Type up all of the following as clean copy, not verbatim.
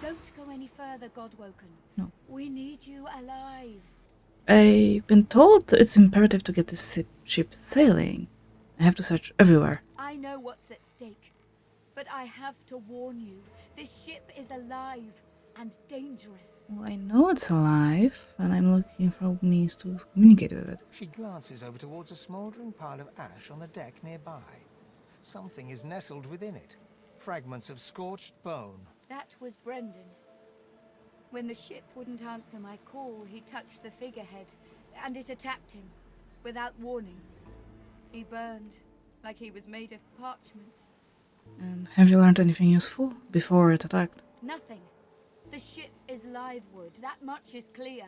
Don't go any further, Godwoken. No. We need you alive. I've been told it's imperative to get this ship sailing. I have to search everywhere. I know what's at stake, but I have to warn you. This ship is alive and dangerous. Well, I know it's alive, and I'm looking for means to communicate with it. She glances over towards a smouldering pile of ash on the deck nearby. Something is nestled within it. Fragments of scorched bone. That was Brendan. When the ship wouldn't answer my call, he touched the figurehead, and it attacked him, without warning. He burned, like he was made of parchment. And have you learned anything useful before it attacked? Nothing. The ship is live wood, that much is clear.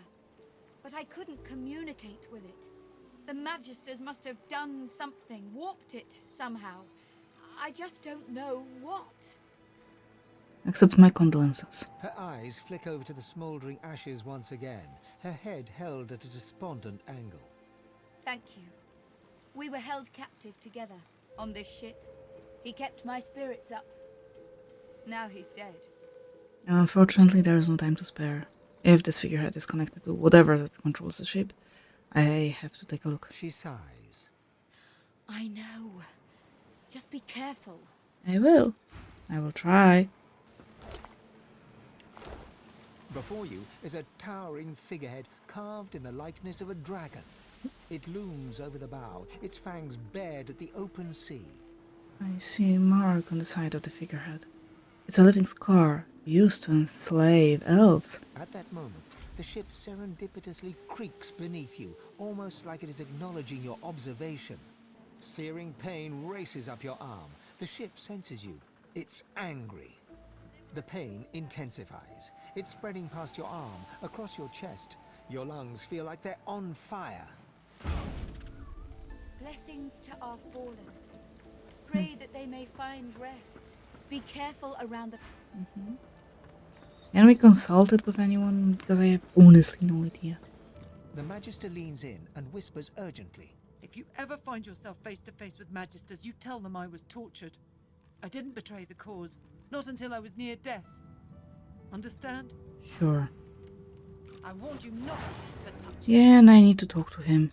But I couldn't communicate with it. The Magisters must have done something, warped it somehow. I just don't know what. Accept my condolences. Her eyes flick over to the smouldering ashes once again, her head held at a despondent angle. Thank you. We were held captive together on this ship. He kept my spirits up. Now he's dead. Unfortunately, there is no time to spare. If this figurehead is connected to whatever that controls the ship, I have to take a look. She sighs. I know. Just be careful. I will. I will try. Before you is a towering figurehead carved in the likeness of a dragon. It looms over the bow, its fangs bared at the open sea. I see a mark on the side of the figurehead. It's a living scar used to enslave elves. At that moment, the ship serendipitously creaks beneath you, almost like it is acknowledging your observation. Searing pain races up your arm. The ship senses you. It's angry. The pain intensifies. It's spreading past your arm, across your chest. Your lungs feel like they're on fire. Blessings to our fallen. Pray that they may find rest. Be careful around the... Can we consult it with anyone? Because I have honestly no idea. The Magister leans in and whispers urgently. If you ever find yourself face to face with Magisters, you tell them I was tortured. I didn't betray the cause, not until I was near death. Understand? Sure. I warned you not to touch it. Yeah, and I need to talk to him.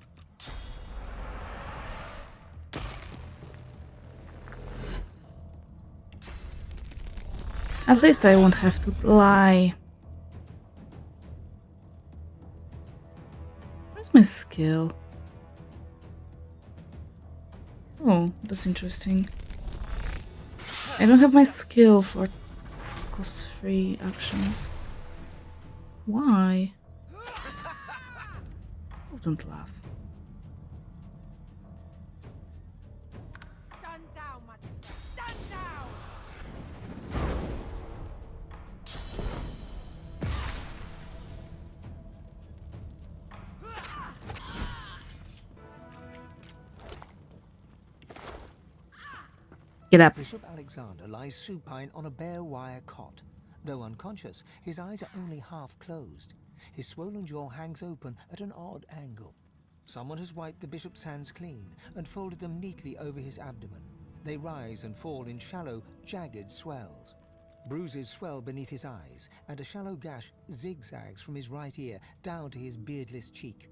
At least I won't have to lie. Where's my skill? Oh, that's interesting. I don't have my skill for cost-free actions. Why? Oh, don't laugh. Stand down, Magister! Stand down! Get up. Bishop Alexander lies supine on a bare wire cot. Though unconscious, his eyes are only half closed. His swollen jaw hangs open at an odd angle. Someone has wiped the bishop's hands clean and folded them neatly over his abdomen. They rise and fall in shallow, jagged swells. Bruises swell beneath his eyes, and a shallow gash zigzags from his right ear down to his beardless cheek.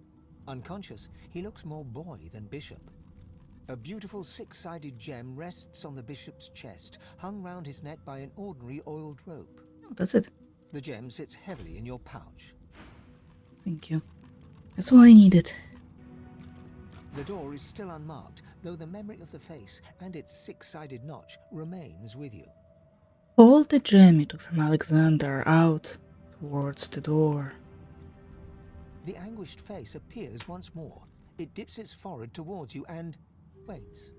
Unconscious, he looks more boy than bishop. A beautiful six-sided gem rests on the bishop's chest, hung round his neck by an ordinary oiled rope. Oh, that's it. The gem sits heavily in your pouch. Thank you. That's all I needed. The door is still unmarked, though the memory of the face and its six-sided notch remains with you. Hold the gem you took from Alexander out towards the door. The anguished face appears once more. It dips its forehead towards you and waits.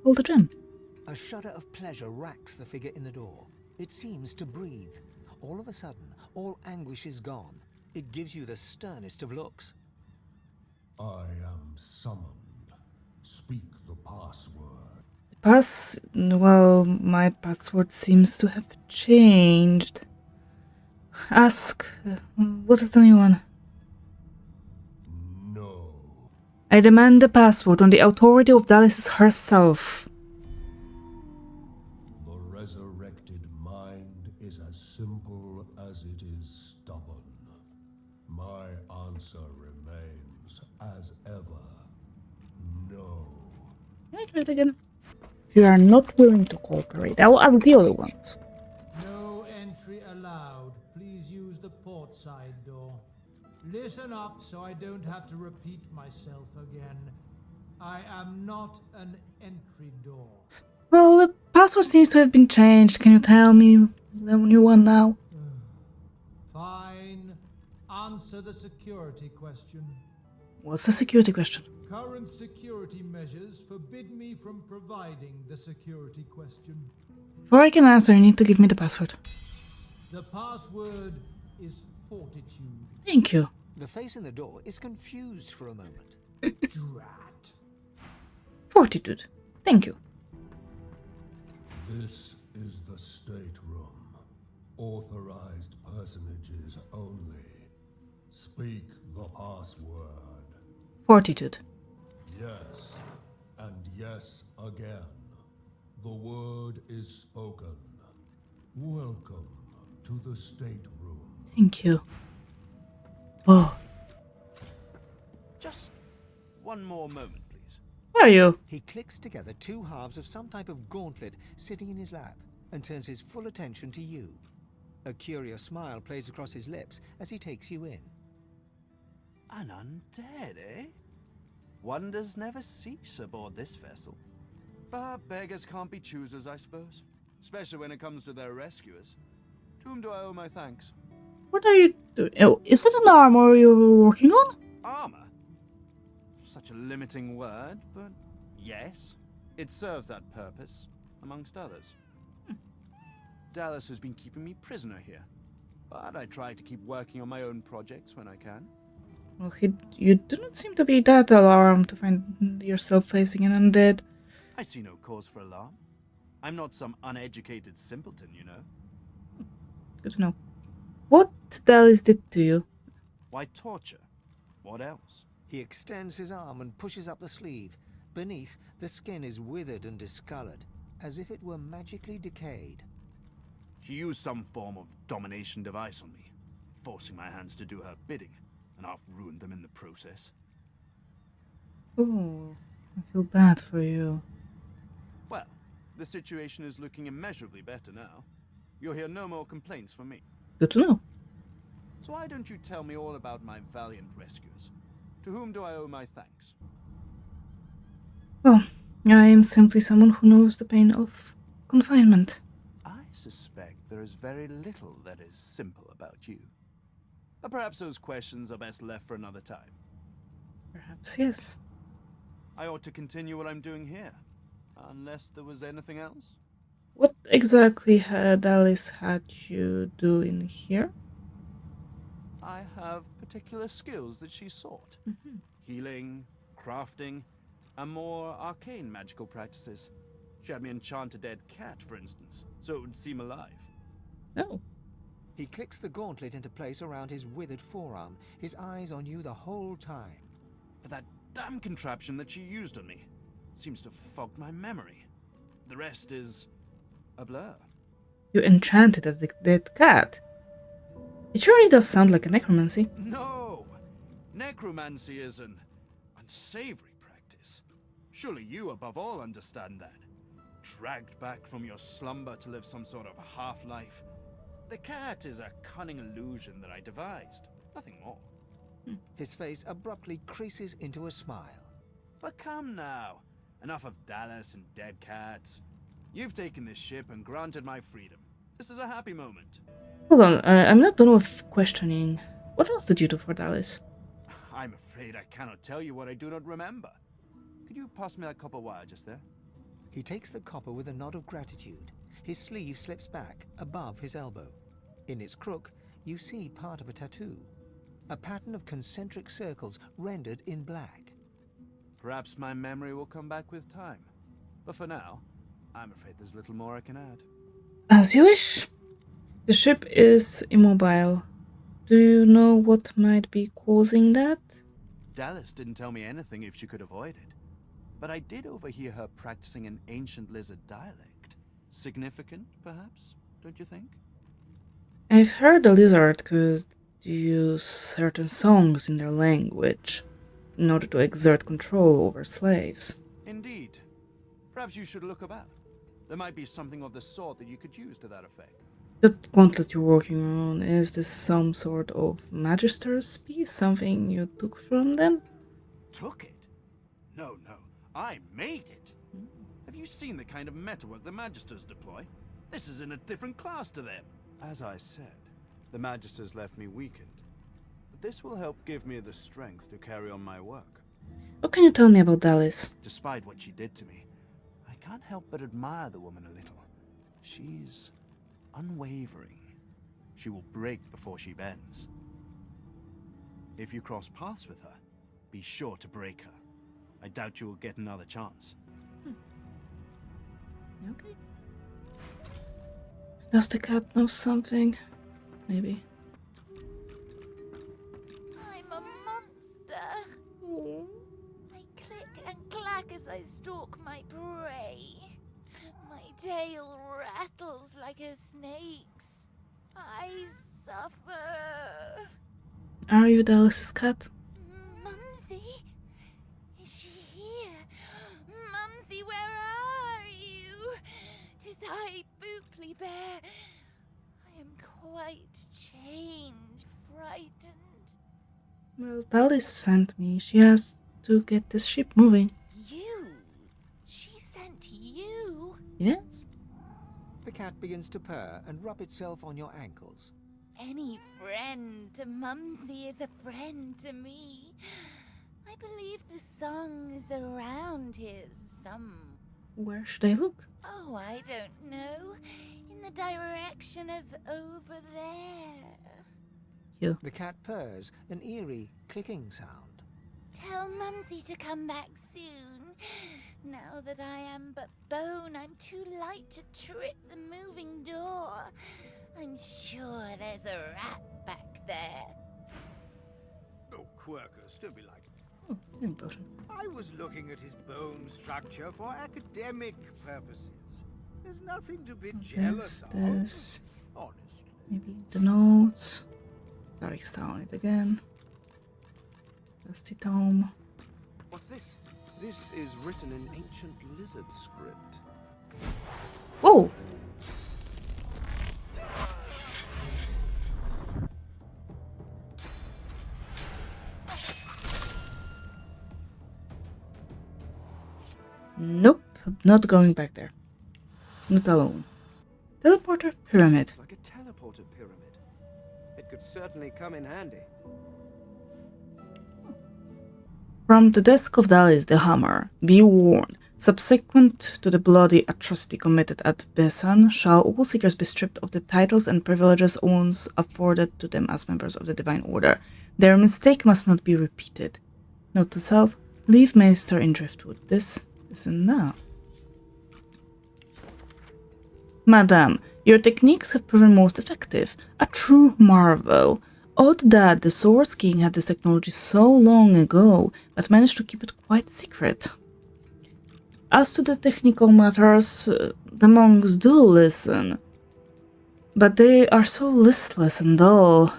Hold the gem. A shudder of pleasure racks the figure in the door. It seems to breathe. All of a sudden, all anguish is gone. It gives you the sternest of looks. I am summoned. Speak the password. Well, my password seems to have changed. Ask, what is the new one? No. I demand the password on the authority of Dallas herself. The resurrected mind is as simple as it is stubborn. My answer remains as ever. No. Can I try it again? If you are not willing to cooperate, I will ask the other ones. No entry allowed. Please use the port side door. Listen up so I don't have to repeat myself again. I am not an entry door. Well, the password seems to have been changed. Can you tell me the new one now? Fine. Answer the security question. What's the security question? Current security measures forbid me from providing the security question. Before I can answer, you need to give me the password. The password is fortitude. Thank you. The face in the door is confused for a moment. Drat. Fortitude. Thank you. This is the stateroom. Authorized personages only. Speak the password. Fortitude. Yes, and yes again. The word is spoken. Welcome to the stateroom. Thank you. Oh, Just one more moment, please. where are you? He clicks together two halves of some type of gauntlet sitting in his lap and turns his full attention to you. A curious smile plays across his lips as he takes you in. An undead, eh? Wonders never cease aboard this vessel. But beggars can't be choosers, I suppose. Especially when it comes to their rescuers. To whom do I owe my thanks? What are you doing? Oh, is that an armor you're working on? Armor? Such a limiting word, but yes. It serves that purpose, amongst others. Dallas has been keeping me prisoner here. But I try to keep working on my own projects when I can. Well, you do not seem to be that alarmed to find yourself facing an undead. I see no cause for alarm. I'm not some uneducated simpleton, you know. Good to know. What Dallas did to you? Why torture? What else? He extends his arm and pushes up the sleeve. Beneath, the skin is withered and discolored, as if it were magically decayed. She used some form of domination device on me, forcing my hands to do her bidding, and I've ruined them in the process. Oh, I feel bad for you. Well, the situation is looking immeasurably better now. You'll hear no more complaints from me. Good to know. So why don't you tell me all about my valiant rescuers? To whom do I owe my thanks? Well, I am simply someone who knows the pain of confinement. I suspect there is very little that is simple about you. But perhaps those questions are best left for another time. Perhaps yes. I ought to continue what I'm doing here. Unless there was anything else? What exactly had Dallas had you do in here? I have particular skills that she sought. Healing, crafting, and more arcane magical practices. She had me enchant a dead cat, for instance, so it would seem alive. Oh. He clicks the gauntlet into place around his withered forearm, his eyes on you the whole time. But that damn contraption that she used on me seems to have fogged my memory. The rest is a blur. You enchanted a dead cat. It surely does sound like a necromancy. No! Necromancy is an unsavory practice. Surely you, above all, understand that. Dragged back from your slumber to live some sort of half-life. The cat is a cunning illusion that I devised. Nothing more. His face abruptly creases into a smile. But come now. Enough of Dallas and dead cats. You've taken this ship and granted my freedom. This is a happy moment. Hold on, I'm not done with questioning. What else did you do for Dallas? I'm afraid I cannot tell you what I do not remember. Could you pass me that copper wire just there? He takes the copper with a nod of gratitude. His sleeve slips back, above his elbow. In its crook, you see part of a tattoo. A pattern of concentric circles rendered in black. Perhaps my memory will come back with time. But for now, I'm afraid there's little more I can add. As you wish. The ship is immobile. Do you know what might be causing that? Dallas didn't tell me anything if she could avoid it. But I did overhear her practicing an ancient lizard dialect. Significant, perhaps, don't you think? I've heard the lizard could use certain songs in their language in order to exert control over slaves. Indeed. Perhaps you should look about. There might be something of the sort that you could use to that effect. That gauntlet you're working on, is this some sort of Magister's piece? Something you took from them? Took it? No, no. I made it. Have you seen the kind of metalwork the Magisters deploy? This is in a different class to them. As I said, the Magisters left me weakened. But this will help give me the strength to carry on my work. What can you tell me about Dallas? Despite what she did to me, I can't help but admire the woman a little. She's unwavering. She will break before she bends. If you cross paths with her, be sure to break her. I doubt you will get another chance. Okay. Does the cat know something? Maybe. I'm a monster. I click and clack as I stalk my prey. My tail rattles like a snake's. I suffer. Are you Dallas's cat? Mumsy? Is she here? Mumsy, where are you? 'Tis I, Booply Bear. I am quite changed, frightened. Well, Dallas sent me. She has to get this ship moving. You? She sent you? Yes? The cat begins to purr and rub itself on your ankles. Any friend to Mumsy is a friend to me. I believe the song is around here some. Where should I look? Oh, I don't know. In the direction of over there. You. The cat purrs, an eerie clicking sound. Tell Mumsy to come back soon. Now that I am but bone, I'm too light to trip the moving door. I'm sure there's a rat back there. Oh, Quirkus, don't be like. Oh, healing potion. I was looking at his bone structure for academic purposes. There's nothing to be jealous This. of, honestly. Maybe the notes. Tarek's down it again. Dusty tome. What's this? This is written in ancient lizard script. Whoa! Nope, not going back there. Not alone. Teleporter pyramid. It's like a teleported pyramid. It could certainly come in handy. From the desk of Dallas the Hammer, be warned, subsequent to the bloody atrocity committed at Besan, shall all seekers be stripped of the titles and privileges once afforded to them as members of the Divine Order. Their mistake must not be repeated. Note to self, leave Maester in Driftwood. This is enough. Madam, your techniques have proven most effective. A true marvel. Odd that the Source King had this technology so long ago, but managed to keep it quite secret. As to the technical matters, the monks do listen. But they are so listless and dull.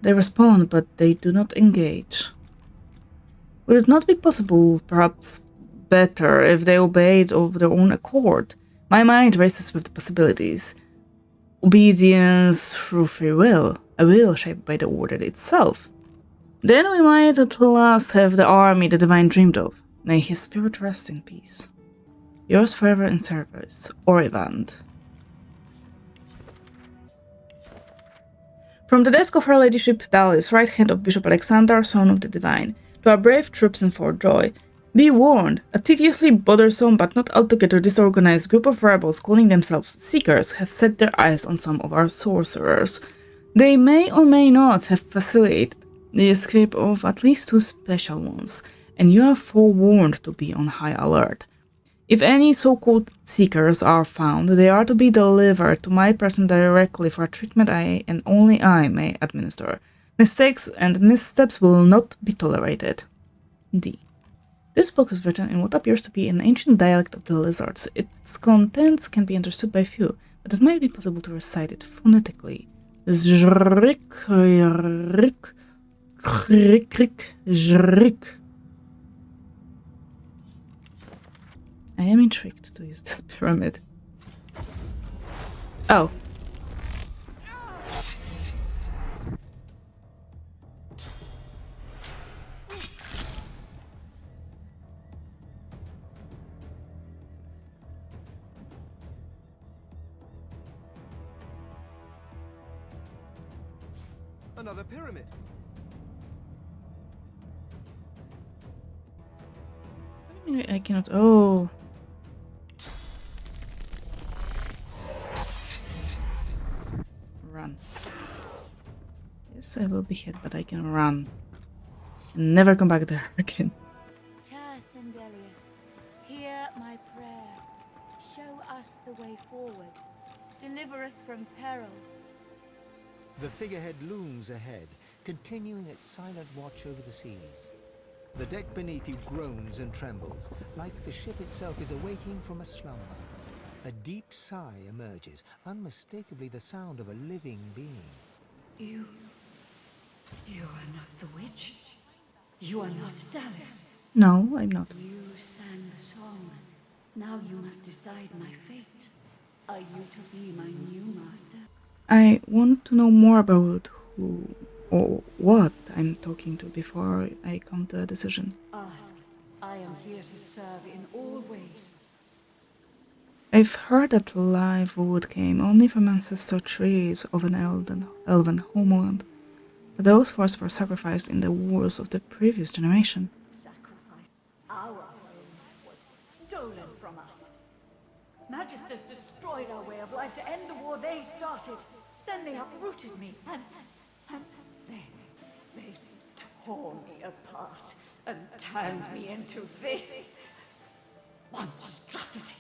They respond, but they do not engage. Would it not be possible, perhaps better, if they obeyed of their own accord? My mind races with the possibilities. Obedience through free will, a will shaped by the order itself. Then we might at last have the army the Divine dreamed of. May his spirit rest in peace. Yours forever in service, Orivand. From the desk of Her Ladyship Dallas, right hand of Bishop Alexander, son of the Divine, to our brave troops in Fort Joy, be warned, a tediously bothersome but not altogether disorganized group of rebels calling themselves Seekers have set their eyes on some of our sorcerers. They may or may not have facilitated the escape of at least 2 special ones, and you are forewarned to be on high alert. If any so-called Seekers are found, they are to be delivered to my person directly for treatment I and only I may administer. Mistakes and missteps will not be tolerated. D. This book is written in what appears to be an ancient dialect of the lizards. Its contents can be understood by few, but it might be possible to recite it phonetically. Zrik, rik, krik, rik, zrik. I am intrigued to use this pyramid. Oh. Another pyramid. I cannot. Oh. Run. Yes, I will be hit, but I can run. And never come back there again. Sindelius, hear my prayer. Show us the way forward. Deliver us from peril. The figurehead looms ahead, continuing its silent watch over the seas. The deck beneath you groans and trembles, like the ship itself is awaking from a slumber. A deep sigh emerges, unmistakably the sound of a living being. You are not the witch. You are not Dallas. No, I'm not. You sang the song. Now you must decide my fate. Are you to be my new master? I want to know more about who or what I'm talking to before I come to a decision. Ask. I am here to serve in all ways. I've heard that live wood came only from ancestor trees of an elven homeland. But those forests were sacrificed in the wars of the previous generation. Sacrifice. Our home was stolen from us. Magisters destroyed our way of life to end the war they started. Then they uprooted me and they tore me apart and turned me into this monstrosity.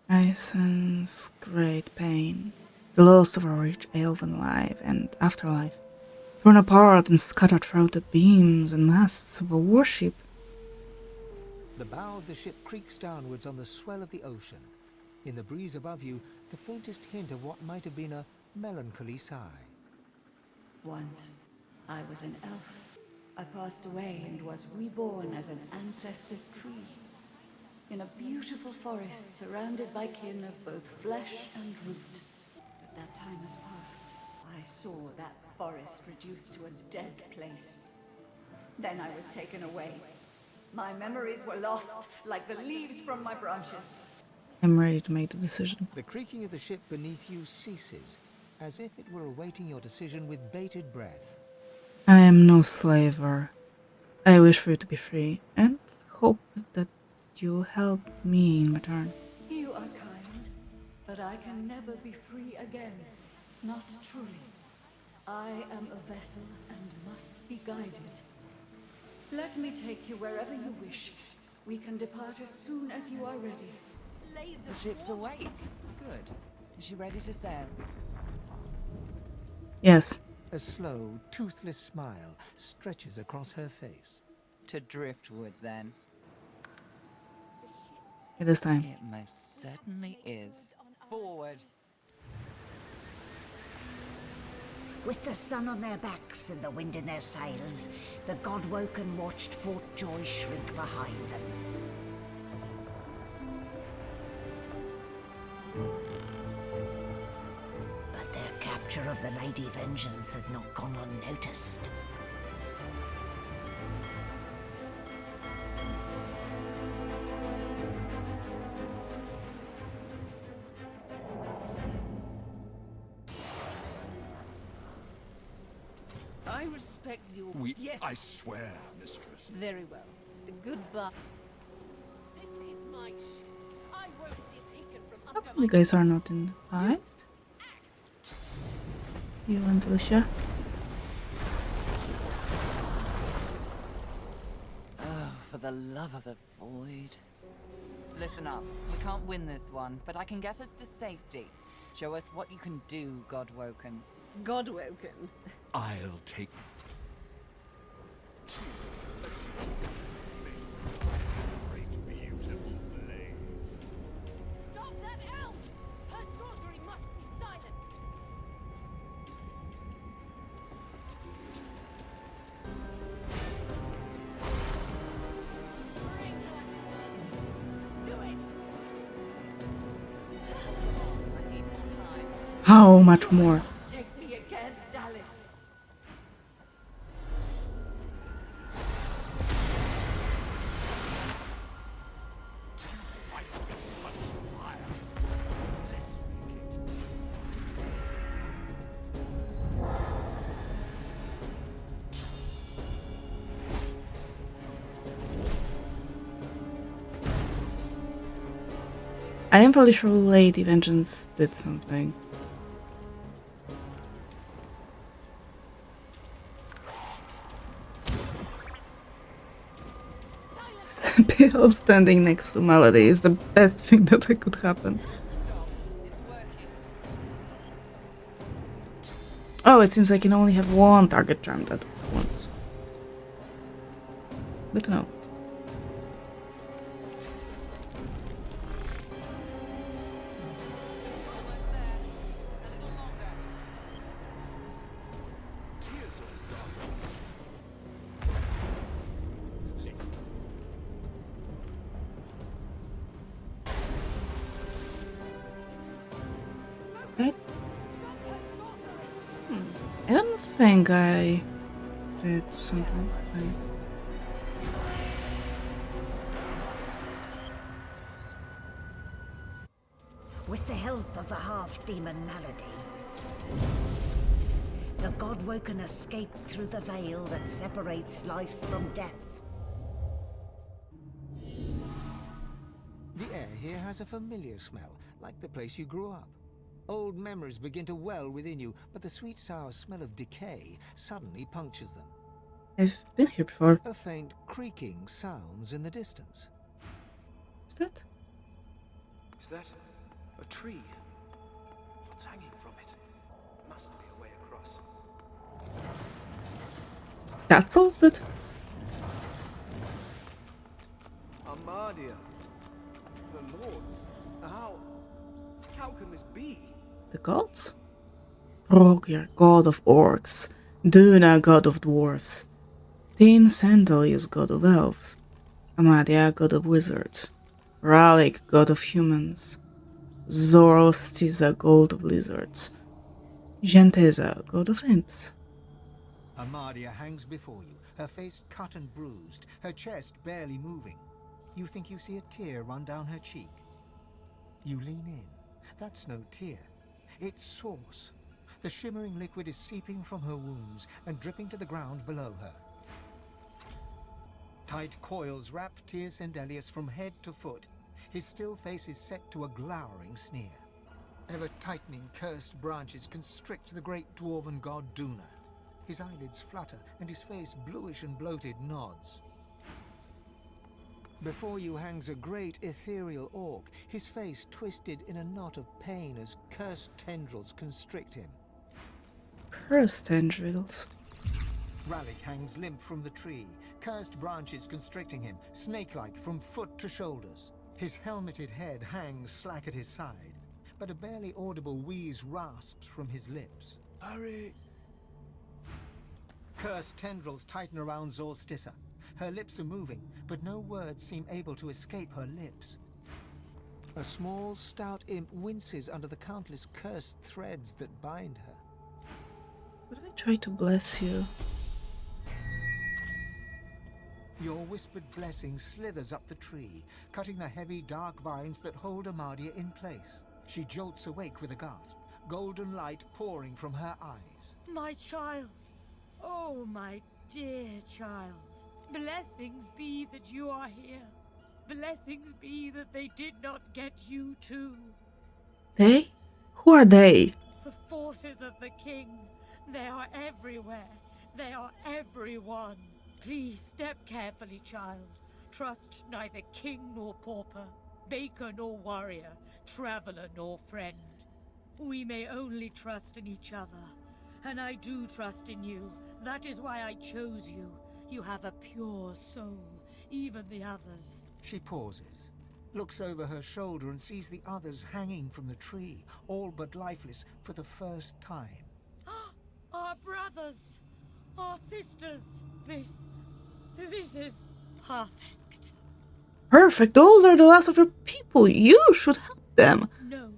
I sense great pain. The loss of our rich elven life and afterlife. Torn apart and scattered throughout the beams and masts of a warship. The bow of the ship creaks downwards on the swell of the ocean. In the breeze above you, the faintest hint of what might have been a melancholy sigh. Once, I was an elf. I passed away and was reborn as an ancestor tree. In a beautiful forest surrounded by kin of both flesh and root. But that time has passed. I saw that forest reduced to a dead place. Then I was taken away. My memories were lost, like the leaves from my branches. I'm ready to make the decision. The creaking of the ship beneath you ceases, as if it were awaiting your decision with bated breath. I am no slaver. I wish for you to be free, and hope that you'll help me in return. You are kind, but I can never be free again. Not truly. I am a vessel and must be guided. Let me take you wherever you wish. We can depart as soon as you are ready. The ship's awake. Good. Is she ready to sail? Yes. A slow, toothless smile stretches across her face. To driftwood, then. It is time. It most certainly is. Forward. With the sun on their backs and the wind in their sails, the God-woken watched Fort Joy shrink behind them. But their capture of the Lady Vengeance had not gone unnoticed. I respect your... Yes. I swear, mistress. Very well. Goodbye. This is my ship. I won't see it taken from How come you guys are not in the fight? You and Lucia? Oh, for the love of the void. Listen up. We can't win this one, but I can get us to safety. Show us what you can do, Godwoken. Godwoken. I'll take... Great beautiful blaze. Stop that elf! Her sorcery must be silenced! How much more? Take me again, Dallas. I am probably sure Lady Vengeance did something. Bill standing next to Melody is the best thing that could happen. Oh, it seems I can only have one target charmed at once. Good to know. I don't think I did something. With the help of the half-demon Malady, the Godwoken escaped through the veil that separates life from death. The air here has a familiar smell, like the place you grew up. Old memories begin to well within you, but the sweet sour smell of decay suddenly punctures them. I've been here before. A faint creaking sounds in the distance. Is that? Is that a tree? What's hanging from it? Must be a way across. That solves it. Armadia. The lords. How can this be? The gods? Rogyr, god of orcs. Duna, god of dwarves. Tin Sandalius, god of elves. Amadia, god of wizards. Ralik, god of humans. Zoroastiza, god of lizards. Genteza, god of imps. Amadia hangs before you, her face cut and bruised, her chest barely moving. You think you see a tear run down her cheek. You lean in. That's no tear. It's sauce. The shimmering liquid is seeping from her wounds and dripping to the ground below her. Tight coils wrap Tyr Sendelius from head to foot. His still face is set to a glowering sneer. Ever-tightening cursed branches constrict the great dwarven god Duna. His eyelids flutter and his face, bluish and bloated, nods. Before you hangs a great ethereal orc, his face twisted in a knot of pain as cursed tendrils constrict him. Cursed tendrils. Ralik hangs limp from the tree, cursed branches constricting him, snake-like from foot to shoulders. His helmeted head hangs slack at his side, but a barely audible wheeze rasps from his lips. Hurry! Cursed tendrils tighten around Zoroastiza. Her lips are moving, but no words seem able to escape her lips. A small, stout imp winces under the countless cursed threads that bind her. What if I try to bless you? Your whispered blessing slithers up the tree, cutting the heavy, dark vines that hold Amadia in place. She jolts awake with a gasp, golden light pouring from her eyes. My child! Oh, my dear child. Blessings be that you are here. Blessings be that they did not get you too. They? Who are they? The forces of the king. They are everywhere. They are everyone. Please step carefully, child. Trust neither king nor pauper, baker nor warrior, traveler nor friend. We may only trust in each other. And I do trust in you. That is why I chose you. You have a pure soul, even the others. She pauses, looks over her shoulder and sees the others hanging from the tree, all but lifeless for the first time. Our brothers! Our sisters! This is perfect. Perfect. Those are the last of your people. You should help them. No,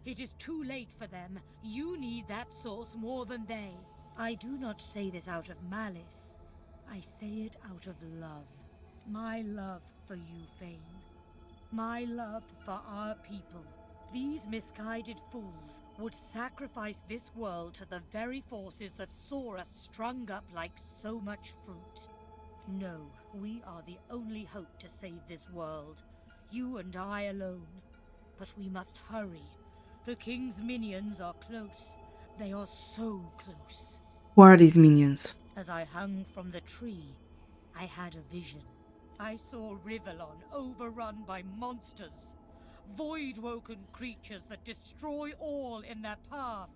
It is too late for them. You need that source more than they. I do not say this out of malice. I say it out of love. My love for you, Fane. My love for our people. These misguided fools would sacrifice this world to the very forces that saw us strung up like so much fruit. No, we are the only hope to save this world. You and I alone. But we must hurry. The king's minions are close. They are so close. Who are these minions? As I hung from the tree, I had a vision. I saw Rivellon overrun by monsters. Void-woken creatures that destroy all in their path.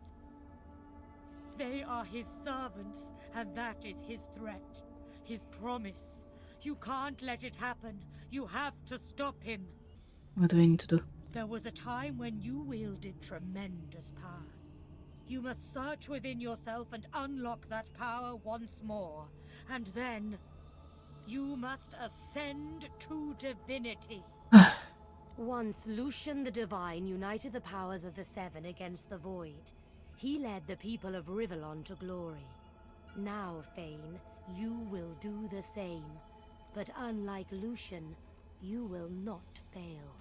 They are his servants, and that is his threat. His promise. You can't let it happen. You have to stop him. What do I need to do? There was a time when you wielded tremendous power. You must search within yourself and unlock that power once more. And then, you must ascend to divinity. Once Lucian the Divine united the powers of the Seven against the Void, he led the people of Rivellon to glory. Now, Fane, you will do the same. But unlike Lucian, you will not fail.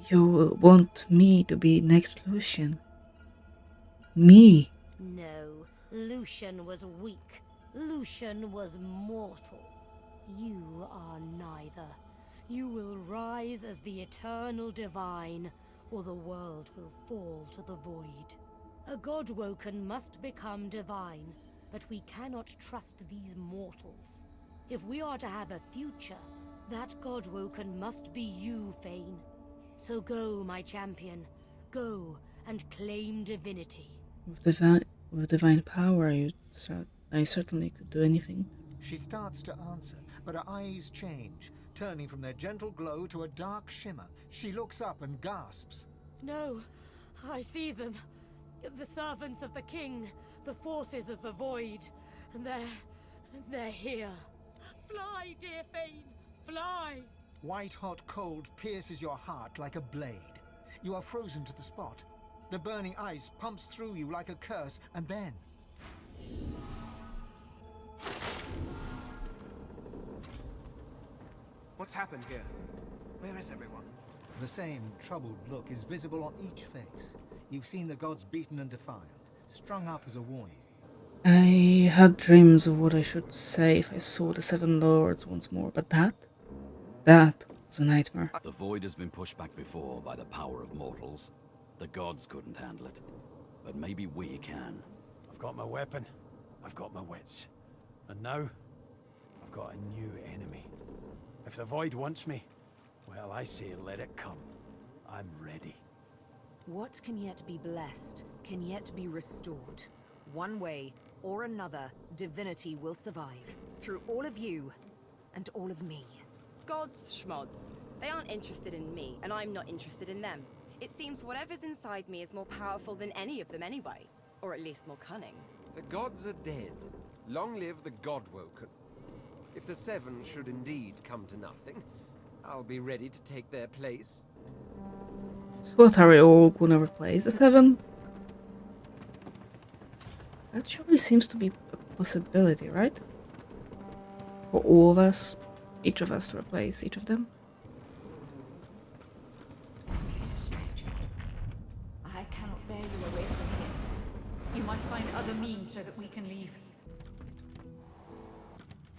You want me to be next Lucian? Me? No, Lucian was weak. Lucian was mortal. You are neither. You will rise as the eternal divine, or the world will fall to the void. A godwoken must become divine, but we cannot trust these mortals. If we are to have a future, that godwoken must be you, Fane. So go, my champion. Go and claim divinity. With divine power, I certainly could do anything. She starts to answer, but her eyes change, turning from their gentle glow to a dark shimmer. She looks up and gasps. No, I see them. The servants of the king, the forces of the void. And they're here. Fly, dear Fane, fly! White-hot cold pierces your heart like a blade. You are frozen to the spot. The burning ice pumps through you like a curse, and then... What's happened here? Where is everyone? The same troubled look is visible on each face. You've seen the gods beaten and defiled, strung up as a warning. I had dreams of what I should say if I saw the Seven Lords once more, but that was a nightmare. The void has been pushed back before by the power of mortals. The gods couldn't handle it, but maybe we can. I've got my weapon, I've got my wits, and now I've got a new enemy. If the void wants me, well, I say let it come. I'm ready. What can yet be blessed, can yet be restored. One way or another, divinity will survive. Through all of you, and all of me. Gods, schmods. They aren't interested in me, and I'm not interested in them. It seems whatever's inside me is more powerful than any of them anyway. Or at least more cunning. The gods are dead. Long live the godwoken. If the Seven should indeed come to nothing, I'll be ready to take their place. So what are we all gonna replace? The Seven? That surely seems to be a possibility, right? For all of us, each of us to replace each of them. This place is strange. I cannot bear you away from here. You must find other means so that we can leave.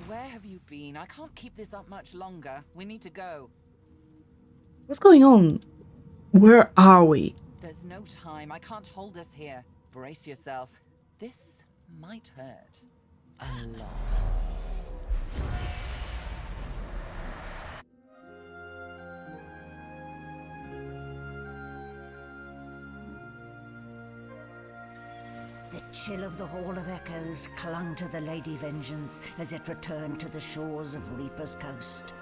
Where have you been? I can't keep this up much longer. We need to go. What's going on? Where are we? There's no time. I can't hold us here. Brace yourself. This might hurt. A lot. The chill of the Hall of Echoes clung to the Lady Vengeance as it returned to the shores of Reaper's Coast.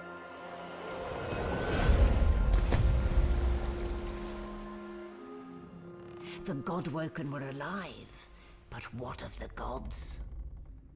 The Godwoken were alive, but what of the gods?